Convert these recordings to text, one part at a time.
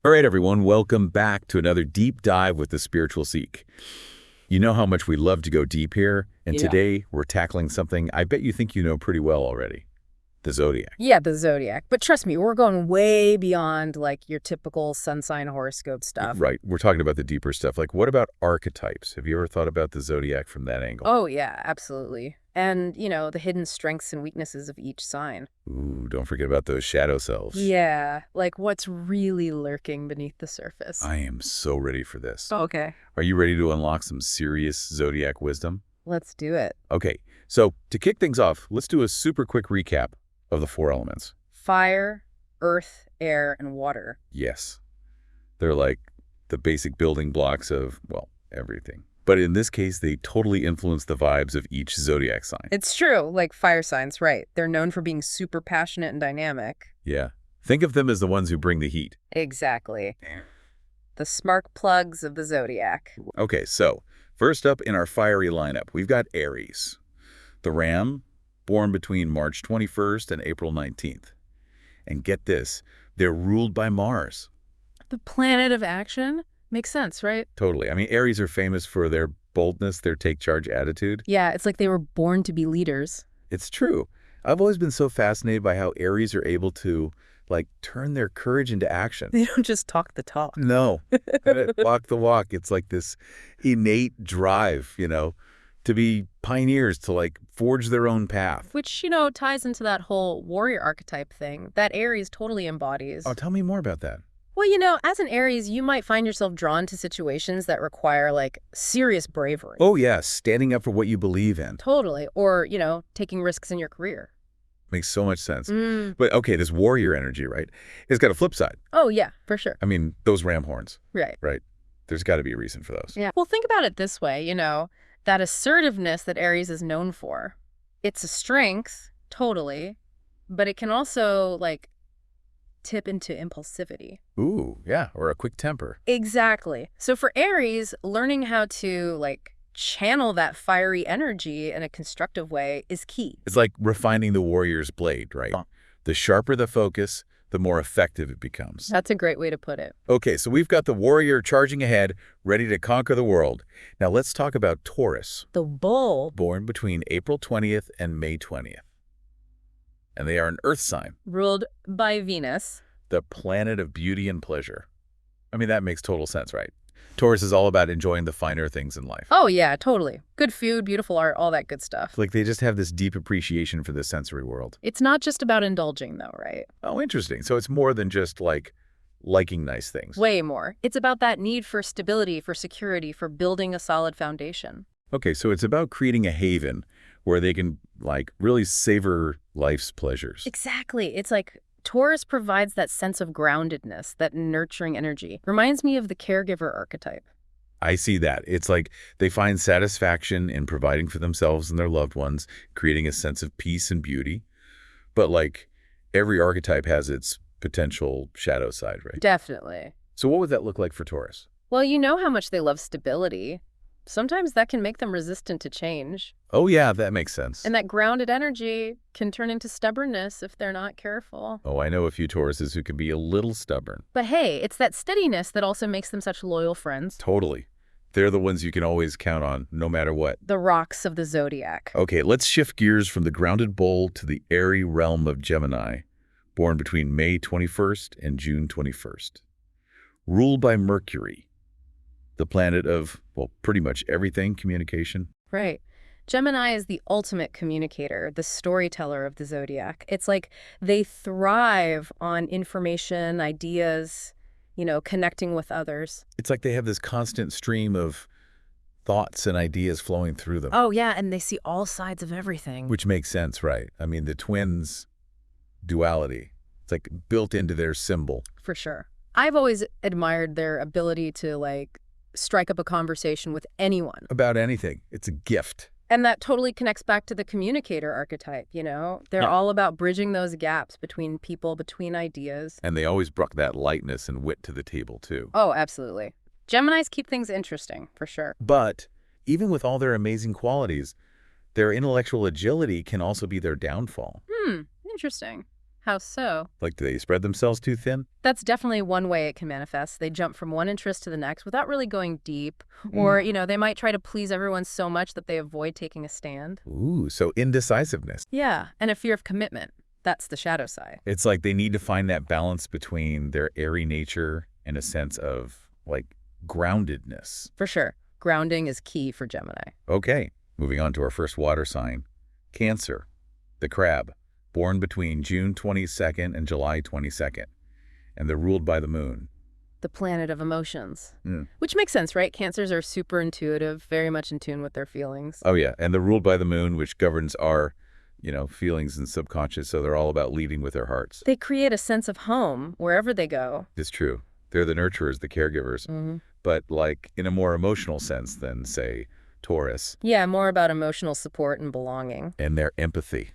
All right, everyone, welcome back to another deep dive with the Spiritual Seek. You know how much we love to go deep here, and Yeah. today we're tackling something I bet you think you know pretty well already, the Zodiac. Yeah, the Zodiac. But trust me, we're going way beyond like your typical sun sign horoscope stuff. Right, we're talking about the deeper stuff. Like, what about archetypes? Have you ever thought about the Zodiac from that angle? Oh, yeah, absolutely. And, the hidden strengths and weaknesses of each sign. Ooh, don't forget about those shadow selves. Yeah, like what's really lurking beneath the surface. I am so ready for this. Okay, Are you ready to unlock some serious Zodiac wisdom? let's do it. Okay, so to kick things off, let's do a super quick recap of the four elements. Fire, earth, air, and water. Yes. They're like the basic building blocks of, well, everything. But in this case, they totally influence the vibes of each zodiac sign. It's true, like fire signs, right? They're known for being super passionate and dynamic. Yeah. Think of them as the ones who bring the heat. Exactly. The spark plugs of the Zodiac. Okay, so first up in our fiery lineup, we've got Aries, the ram, born between March 21st and April 19th. And get this, they're ruled by Mars. The planet of action? Makes sense, right? Totally. I mean, Aries are famous for their boldness, their take-charge attitude. Yeah, it's like they were born to be leaders. It's true. I've always been so fascinated by how Aries are able to, like, turn their courage into action. They don't just talk the talk. No, walk the walk. It's like this innate drive, to be pioneers, to, like, forge their own path. Which, ties into that whole warrior archetype thing that Aries totally embodies. Oh, tell me more about that. Well, as an Aries, you might find yourself drawn to situations that require, like, serious bravery. Oh, yeah, standing up for what you believe in. Totally. Or, taking risks in your career. Makes so much sense. Mm. But, okay, this warrior energy, right? It's got a flip side. Oh, yeah, for sure. I mean, those ram horns, Right. right? There's got to be a reason for those. Yeah. Well, think about it this way, that assertiveness that Aries is known for. It's a strength, totally, but it can also, like, tip into impulsivity. Ooh, yeah, or a quick temper. Exactly. So for Aries, learning how to, like, channel that fiery energy in a constructive way is key. It's like refining the warrior's blade, right? The sharper the focus, the more effective it becomes. That's a great way to put it. Okay, so we've got the warrior charging ahead, ready to conquer the world. Now let's talk about Taurus, The bull, born between April 20th and May 20th. And they are an earth sign, ruled by Venus. the planet of beauty and pleasure. I mean, that makes total sense, right? Taurus is all about enjoying the finer things in life. Oh, yeah, totally. Good food, beautiful art, all that good stuff. Like they just have this deep appreciation for the sensory world. It's not just about indulging, though, right? Oh, interesting. So it's more than just like liking nice things. Way more. It's about that need for stability, for security, for building a solid foundation. Okay, so it's about creating a haven where they can, like, really savor life's pleasures. Exactly. It's like Taurus provides that sense of groundedness, that nurturing energy. Reminds me of the caregiver archetype. I see that. It's like they find satisfaction in providing for themselves and their loved ones, creating a sense of peace and beauty. But, like, every archetype has its potential shadow side, right? Definitely. So what would that look like for Taurus? Well, you know how much they love stability. Sometimes that can make them resistant to change. Oh, yeah, that makes sense. And that grounded energy can turn into stubbornness if they're not careful. Oh, I know a few Tauruses who can be a little stubborn. But hey, it's that steadiness that also makes them such loyal friends. Totally. They're the ones you can always count on, no matter what. The rocks of the Zodiac. Okay, let's shift gears from the grounded bull to the airy realm of Gemini, born between May 21st and June 21st. Ruled by Mercury, the planet of, well, pretty much everything, communication. Right. Gemini is the ultimate communicator, the storyteller of the Zodiac. It's like they thrive on information, ideas, connecting with others. It's like they have this constant stream of thoughts and ideas flowing through them. Oh, yeah, and they see all sides of everything. Which makes sense, right? I mean, the twins' duality, it's like built into their symbol. For sure. I've always admired their ability to, like, strike up a conversation with anyone. About anything. It's a gift. And that totally connects back to the communicator archetype, They're Yeah. all about bridging those gaps between people, between ideas. And they always brought that lightness and wit to the table, too. Oh, absolutely. Geminis keep things interesting, for sure. But even with all their amazing qualities, their intellectual agility can also be their downfall. Interesting. How so? Like, do they spread themselves too thin? That's definitely one way it can manifest. They jump from one interest to the next without really going deep. Or, they might try to please everyone so much that they avoid taking a stand. Ooh, so indecisiveness. Yeah, and a fear of commitment. That's the shadow side. It's like they need to find that balance between their airy nature and a sense of, like, groundedness. For sure. Grounding is key for Gemini. Okay, moving on to our first water sign, Cancer, the crab, born between June 22nd and July 22nd, and they're ruled by the moon. The planet of emotions. Which makes sense, right? Cancers are super intuitive, very much in tune with their feelings. Oh, yeah, and they're ruled by the moon, which governs our, feelings and subconscious, so they're all about leading with their hearts. They create a sense of home wherever they go. It's true. They're the nurturers, the caregivers, but like in a more emotional sense than, say, Taurus. Yeah, more about emotional support and belonging. And their empathy.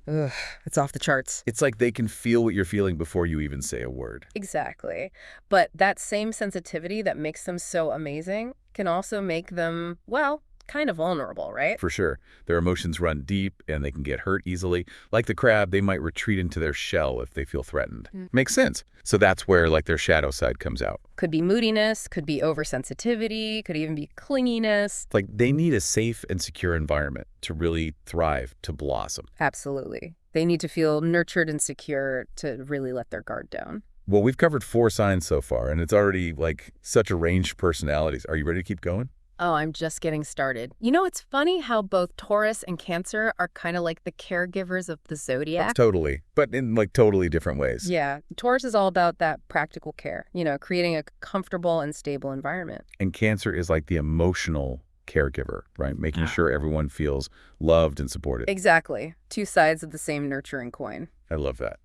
Ugh, it's off the charts. It's like they can feel what you're feeling before you even say a word. Exactly. But that same sensitivity that makes them so amazing can also make them, well, kind of vulnerable, right? For sure. Their emotions run deep and they can get hurt easily. Like the crab, they might retreat into their shell if they feel threatened. Makes sense. So that's where like their shadow side comes out. Could be moodiness, could be oversensitivity, could even be clinginess. It's like they need a safe and secure environment to really thrive, to blossom. Absolutely. They need to feel nurtured and secure to really let their guard down. Well, we've covered 4 signs so far, and it's already like such a range of personalities. Are you ready to keep going? Oh, I'm just getting started. It's funny how both Taurus and Cancer are kind of like the caregivers of the Zodiac. Totally, but in like totally different ways. Yeah, Taurus is all about that practical care, creating a comfortable and stable environment. And Cancer is like the emotional caregiver, right? Making sure everyone feels loved and supported. Exactly. 2 sides of the same nurturing coin. I love that.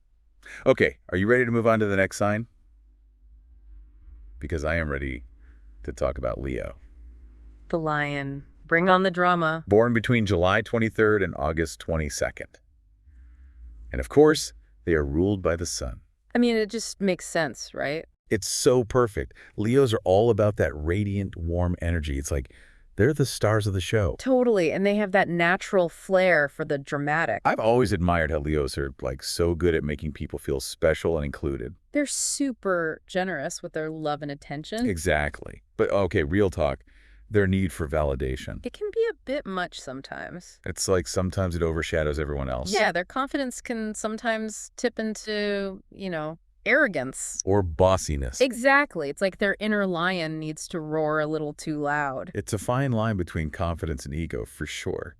Okay, are you ready to move on to the next sign? Because I am ready to talk about Leo. The lion. Bring on the drama. Born between July 23rd and August 22nd. And of course, they are ruled by the sun. I mean, it just makes sense, right? It's so perfect. Leos are all about that radiant, warm energy. It's like they're the stars of the show. Totally, and they have that natural flair for the dramatic. I've always admired how Leos are like so good at making people feel special and included. They're super generous with their love and attention. Exactly. But okay, real talk. Their need for validation. It can be a bit much sometimes. It's like sometimes it overshadows everyone else. Yeah, their confidence can sometimes tip into, arrogance. Or bossiness. Exactly. It's like their inner lion needs to roar a little too loud. It's a fine line between confidence and ego, for sure.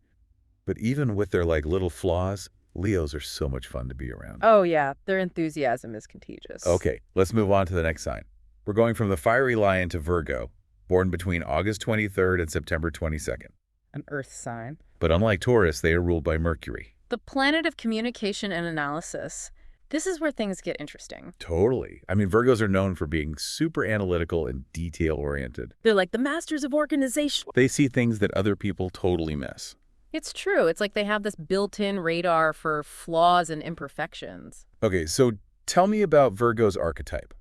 But even with their like little flaws, Leos are so much fun to be around. Oh yeah, their enthusiasm is contagious. Okay, let's move on to the next sign. We're going from the fiery lion to Virgo, born between August 23rd and September 22nd. An earth sign. But unlike Taurus, they are ruled by Mercury. The planet of communication and analysis. This is where things get interesting. Totally. I mean, Virgos are known for being super analytical and detail-oriented. They're like the masters of organization. They see things that other people totally miss. It's true. It's like they have this built-in radar for flaws and imperfections. Okay, so tell me about Virgo's archetype.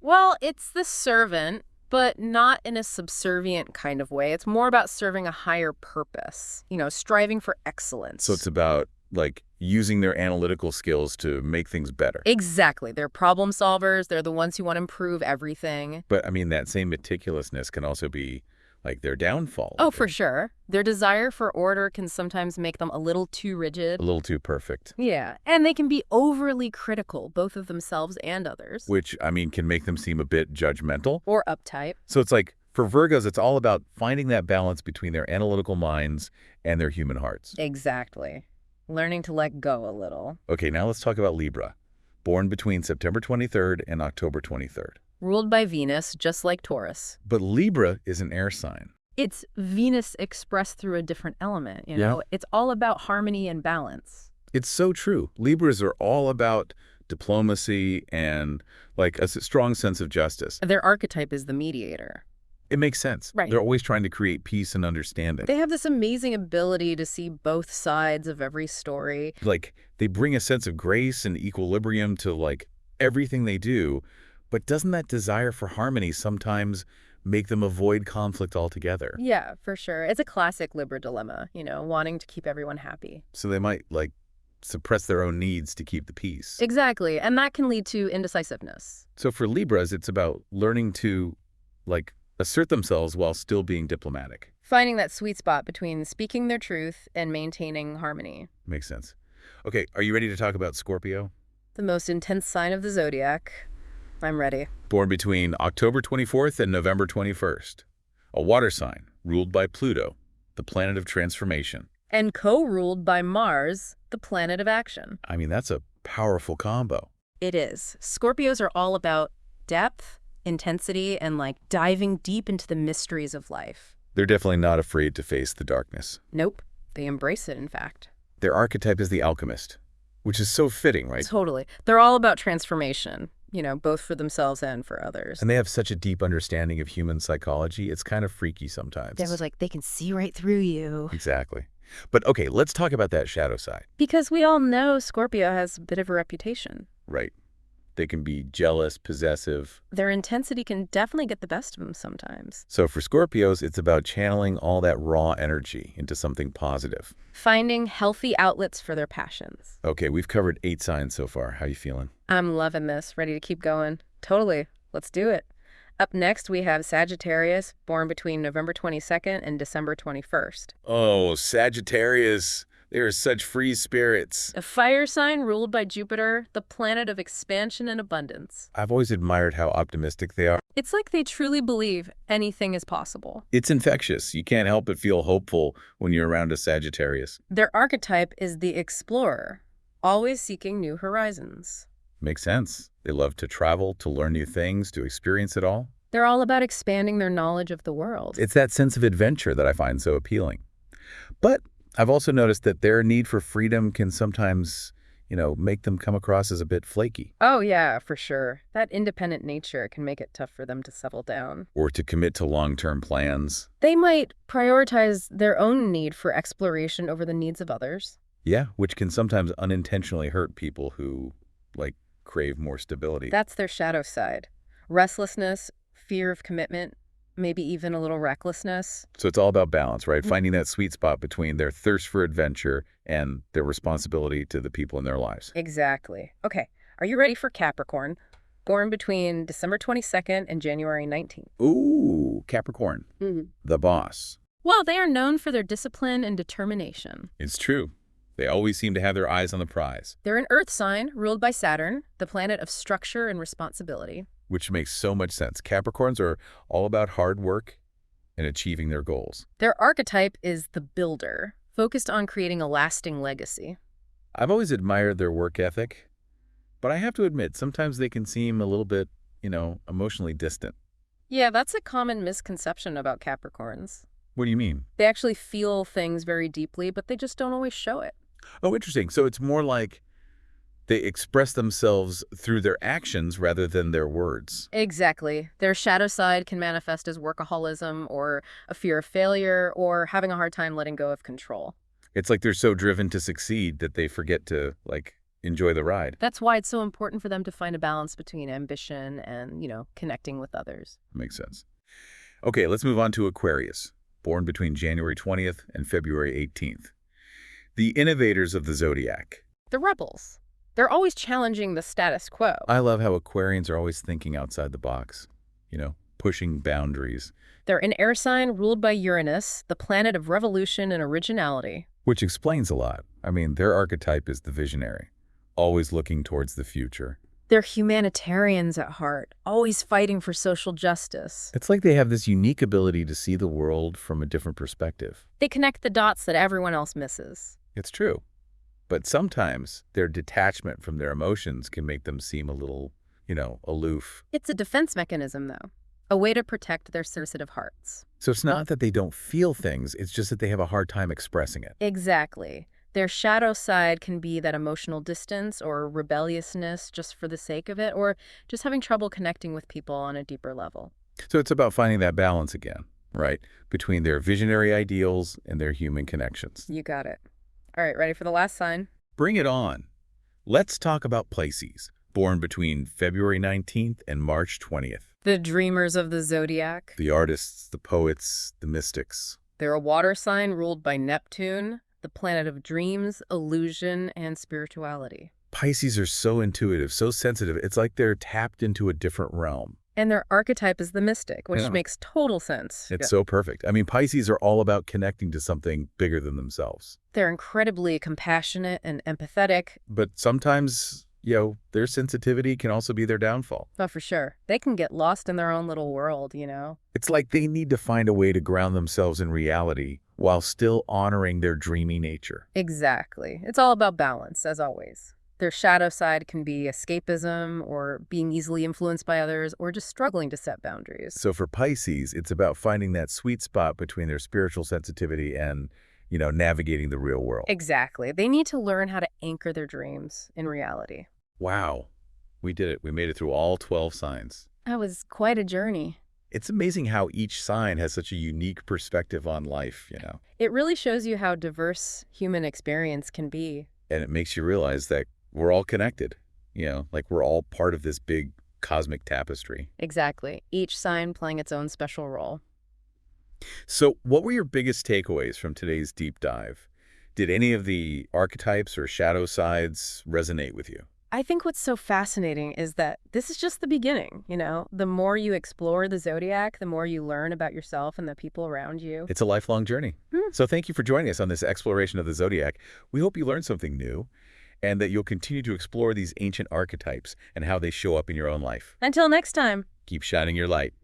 Well, it's the servant, but not in a subservient kind of way. It's more about serving a higher purpose, striving for excellence. So it's about, like, using their analytical skills to make things better. Exactly. They're problem solvers. They're the ones who want to improve everything. But, I mean, that same meticulousness can also be, like, their downfall. Oh, for sure. Their desire for order can sometimes make them a little too rigid. A little too perfect. Yeah. And they can be overly critical, both of themselves and others. Which, I mean, can make them seem a bit judgmental. Or uptight. So it's like, for Virgos, it's all about finding that balance between their analytical minds and their human hearts. Exactly. Learning to let go a little. Okay, now let's talk about Libra, born between September 23rd and October 23rd. Ruled by Venus, just like Taurus. But Libra is an air sign. It's Venus expressed through a different element, Yeah. It's all about harmony and balance. It's so true. Libras are all about diplomacy and like a strong sense of justice. Their archetype is the mediator. It makes sense. Right. They're always trying to create peace and understanding. They have this amazing ability to see both sides of every story. Like, they bring a sense of grace and equilibrium to, like, everything they do. But doesn't that desire for harmony sometimes make them avoid conflict altogether? Yeah, for sure. It's a classic Libra dilemma, wanting to keep everyone happy. So they might, like, suppress their own needs to keep the peace. Exactly, and that can lead to indecisiveness. So for Libras, it's about learning to, like, assert themselves while still being diplomatic. Finding that sweet spot between speaking their truth and maintaining harmony. Makes sense. Okay, are you ready to talk about Scorpio? The most intense sign of the zodiac. I'm ready. Born between October 24th and November 21st. A water sign ruled by Pluto, the planet of transformation. And co-ruled by Mars, the planet of action. I mean, that's a powerful combo. It is. Scorpios are all about depth, intensity, and diving deep into the mysteries of life. They're definitely not afraid to face the darkness. Nope. They embrace it, in fact. Their archetype is the alchemist, which is so fitting, right? Totally. They're all about transformation, both for themselves and for others. And they have such a deep understanding of human psychology, it's kind of freaky sometimes. That was they can see right through you. Exactly. But okay, let's talk about that shadow side. Because we all know Scorpio has a bit of a reputation. Right. They can be jealous, possessive. Their intensity can definitely get the best of them sometimes. So for Scorpios, it's about channeling all that raw energy into something positive. Finding healthy outlets for their passions. Okay, we've covered 8 signs so far. How you feeling? I'm loving this. Ready to keep going. Totally. Let's do it. Up next, we have Sagittarius, born between November 22nd and December 21st. Oh, Sagittarius. They are such free spirits. A fire sign ruled by Jupiter, the planet of expansion and abundance. I've always admired how optimistic they are. It's like they truly believe anything is possible. It's infectious. You can't help but feel hopeful when you're around a Sagittarius. Their archetype is the explorer, always seeking new horizons. Makes sense. They love to travel, to learn new things, to experience it all. They're all about expanding their knowledge of the world. It's that sense of adventure that I find so appealing. But I've also noticed that their need for freedom can sometimes, make them come across as a bit flaky. Oh, yeah, for sure. That independent nature can make it tough for them to settle down. Or to commit to long-term plans. They might prioritize their own need for exploration over the needs of others. Yeah, which can sometimes unintentionally hurt people who, crave more stability. That's their shadow side. Restlessness, fear of commitment, maybe even a little recklessness. So it's all about balance, right? Finding that sweet spot between their thirst for adventure and their responsibility to the people in their lives. Exactly. Okay, are you ready for Capricorn? Born between December 22nd and January 19th. Ooh, Capricorn. The boss. Well, they are known for their discipline and determination. It's true. They always seem to have their eyes on the prize. They're an earth sign ruled by Saturn, the planet of structure and responsibility. Which makes so much sense. Capricorns are all about hard work and achieving their goals. Their archetype is the builder, focused on creating a lasting legacy. I've always admired their work ethic, but I have to admit, sometimes they can seem a little bit, emotionally distant. Yeah, that's a common misconception about Capricorns. What do you mean? They actually feel things very deeply, but they just don't always show it. Oh, interesting. So it's more like they express themselves through their actions rather than their words. Exactly. Their shadow side can manifest as workaholism or a fear of failure or having a hard time letting go of control. It's like they're so driven to succeed that they forget to, enjoy the ride. That's why it's so important for them to find a balance between ambition and, connecting with others. Makes sense. Okay, let's move on to Aquarius, born between January 20th and February 18th. The innovators of the Zodiac. The rebels. They're always challenging the status quo. I love how Aquarians are always thinking outside the box, pushing boundaries. They're an air sign ruled by Uranus, the planet of revolution and originality. Which explains a lot. I mean, their archetype is the visionary, always looking towards the future. They're humanitarians at heart, always fighting for social justice. It's like they have this unique ability to see the world from a different perspective. They connect the dots that everyone else misses. It's true. But sometimes their detachment from their emotions can make them seem a little, aloof. It's a defense mechanism, though. A way to protect their sensitive hearts. So it's not that they don't feel things, it's just that they have a hard time expressing it. Exactly. Their shadow side can be that emotional distance or rebelliousness just for the sake of it, or just having trouble connecting with people on a deeper level. So it's about finding that balance again, right? Between their visionary ideals and their human connections. You got it. All right, ready for the last sign? Bring it on. Let's talk about Pisces, born between February 19th and March 20th. The dreamers of the Zodiac. The artists, the poets, the mystics. They're a water sign ruled by Neptune, the planet of dreams, illusion, and spirituality. Pisces are so intuitive, so sensitive. It's like they're tapped into a different realm. And their archetype is the mystic, which Yeah. makes total sense. It's so perfect. I mean, Pisces are all about connecting to something bigger than themselves. They're incredibly compassionate and empathetic. But sometimes, their sensitivity can also be their downfall. But for sure, they can get lost in their own little world, It's like they need to find a way to ground themselves in reality while still honoring their dreamy nature. Exactly. It's all about balance, as always. Their shadow side can be escapism or being easily influenced by others or just struggling to set boundaries. So for Pisces, it's about finding that sweet spot between their spiritual sensitivity and, navigating the real world. Exactly. They need to learn how to anchor their dreams in reality. Wow, we did it. We made it through all 12 signs. That was quite a journey. It's amazing how each sign has such a unique perspective on life, It really shows you how diverse human experience can be. And it makes you realize that we're all connected, like we're all part of this big cosmic tapestry. Exactly. Each sign playing its own special role. So what were your biggest takeaways from today's deep dive? Did any of the archetypes or shadow sides resonate with you? I think what's so fascinating is that this is just the beginning, The more you explore the zodiac, the more you learn about yourself and the people around you. It's a lifelong journey. So thank you for joining us on this exploration of the zodiac. We hope you learned something new and that you'll continue to explore these ancient archetypes and how they show up in your own life. Until next time. Keep shining your light.